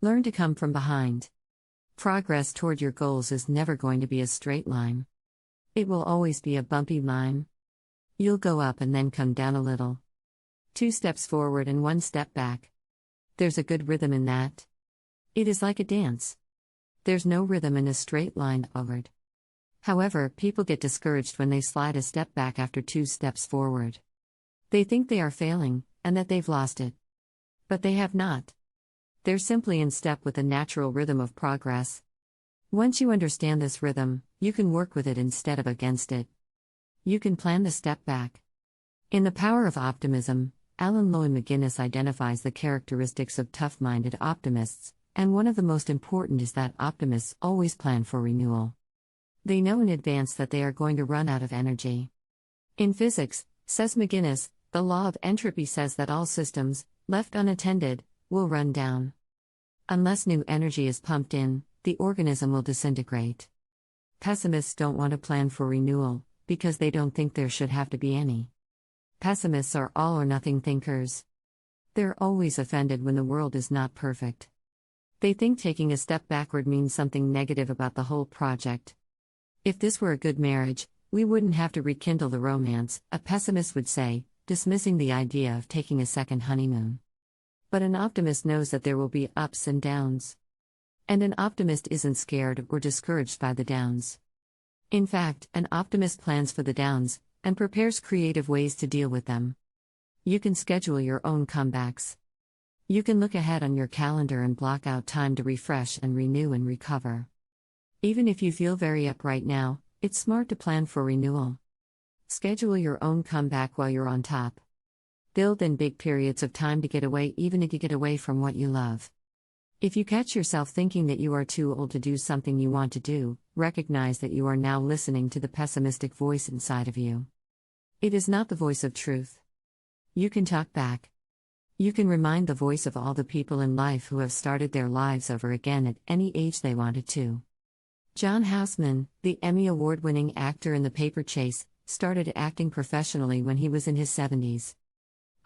Learn to come from behind. Progress toward your goals is never going to be a straight line. It will always be a bumpy line. You'll go up and then come down a little. 2 steps forward and 1 step back. There's a good rhythm in that. It is like a dance. There's no rhythm in a straight line upward. However, people get discouraged when they slide a step back after 2 steps forward. They think they are failing, and that they've lost it. But they have not. They're simply in step with the natural rhythm of progress. Once you understand this rhythm, you can work with it instead of against it. You can plan the step back. In The Power of Optimism, Loy McGinnis identifies the characteristics of tough-minded optimists, and one of the most important is that optimists always plan for renewal. They know in advance that they are going to run out of energy. In physics, says McGinnis, the law of entropy says that all systems, left unattended, will run down. Unless new energy is pumped in, the organism will disintegrate. Pessimists don't want to plan for renewal, because they don't think there should have to be any. Pessimists are all-or-nothing thinkers. They're always offended when the world is not perfect. They think taking a step backward means something negative about the whole project. If this were a good marriage, we wouldn't have to rekindle the romance, a pessimist would say, dismissing the idea of taking a second honeymoon. But an optimist knows that there will be ups and downs. And an optimist isn't scared or discouraged by the downs. In fact, an optimist plans for the downs, and prepares creative ways to deal with them. You can schedule your own comebacks. You can look ahead on your calendar and block out time to refresh and renew and recover. Even if you feel very up right now, it's smart to plan for renewal. Schedule your own comeback while you're on top. Build in big periods of time to get away, even if you get away from what you love. If you catch yourself thinking that you are too old to do something you want to do, recognize that you are now listening to the pessimistic voice inside of you. It is not the voice of truth. You can talk back. You can remind the voice of all the people in life who have started their lives over again at any age they wanted to. John Houseman, the Emmy Award-winning actor in The Paper Chase, started acting professionally when he was in his 70s.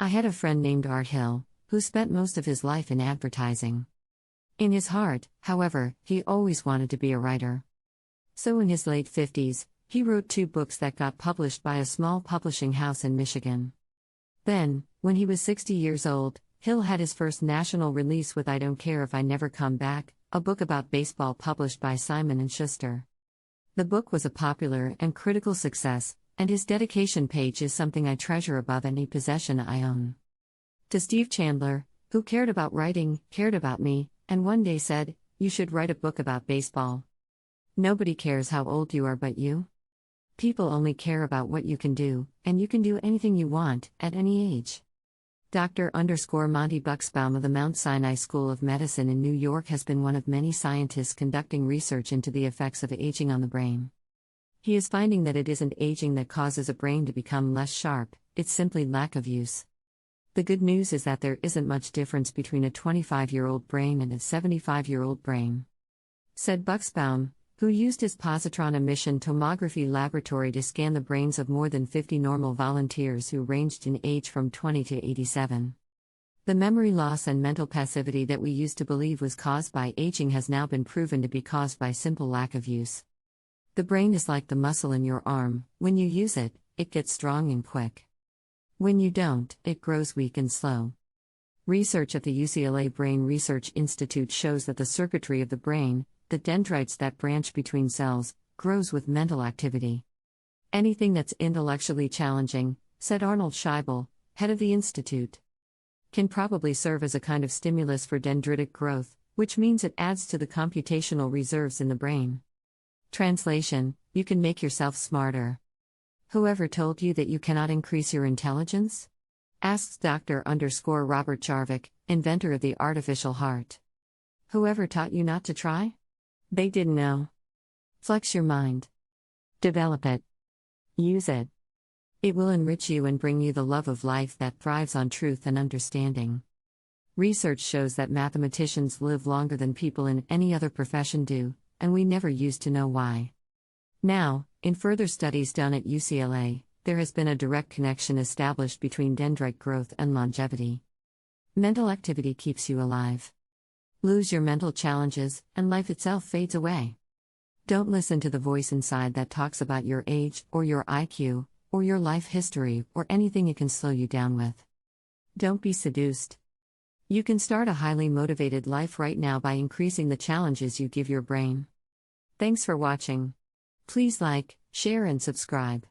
I had a friend named Art Hill, who spent most of his life in advertising. In his heart, however, he always wanted to be a writer. So in his late 50s, he wrote 2 books that got published by a small publishing house in Michigan. Then, when he was 60 years old, Hill had his first national release with I Don't Care If I Never Come Back, a book about baseball published by Simon & Schuster. The book was a popular and critical success, and his dedication page is something I treasure above any possession I own. To Steve Chandler, who cared about writing, cared about me, and one day said, "You should write a book about baseball." Nobody cares how old you are but you. People only care about what you can do, and you can do anything you want, at any age. Dr._Monty Buxbaum of the Mount Sinai School of Medicine in New York has been one of many scientists conducting research into the effects of aging on the brain. He is finding that it isn't aging that causes a brain to become less sharp, it's simply lack of use. The good news is that there isn't much difference between a 25-year-old brain and a 75-year-old brain. Said Buxbaum, who used his positron emission tomography laboratory to scan the brains of more than 50 normal volunteers who ranged in age from 20 to 87. The memory loss and mental passivity that we used to believe was caused by aging has now been proven to be caused by simple lack of use. The brain is like the muscle in your arm: when you use it, it gets strong and quick. When you don't, it grows weak and slow. Research at the UCLA Brain Research Institute shows that the circuitry of the brain, the dendrites that branch between cells, grows with mental activity. Anything that's intellectually challenging, said Arnold Scheibel, head of the institute, can probably serve as a kind of stimulus for dendritic growth, which means it adds to the computational reserves in the brain. Translation: you can make yourself smarter. Whoever told you that you cannot increase your intelligence? Asks Dr._Robert Jarvik, inventor of the artificial heart. Whoever taught you not to try? They didn't know. Flex your mind. Develop it. Use it. It will enrich you and bring you the love of life that thrives on truth and understanding. Research shows that mathematicians live longer than people in any other profession do, and we never used to know why. Now, in further studies done at UCLA, there has been a direct connection established between dendrite growth and longevity. Mental activity keeps you alive. Lose your mental challenges, and life itself fades away. Don't listen to the voice inside that talks about your age, or your IQ, or your life history, or anything it can slow you down with. Don't be seduced. You can start a highly motivated life right now by increasing the challenges you give your brain. Thanks for watching. Please like, share, and subscribe.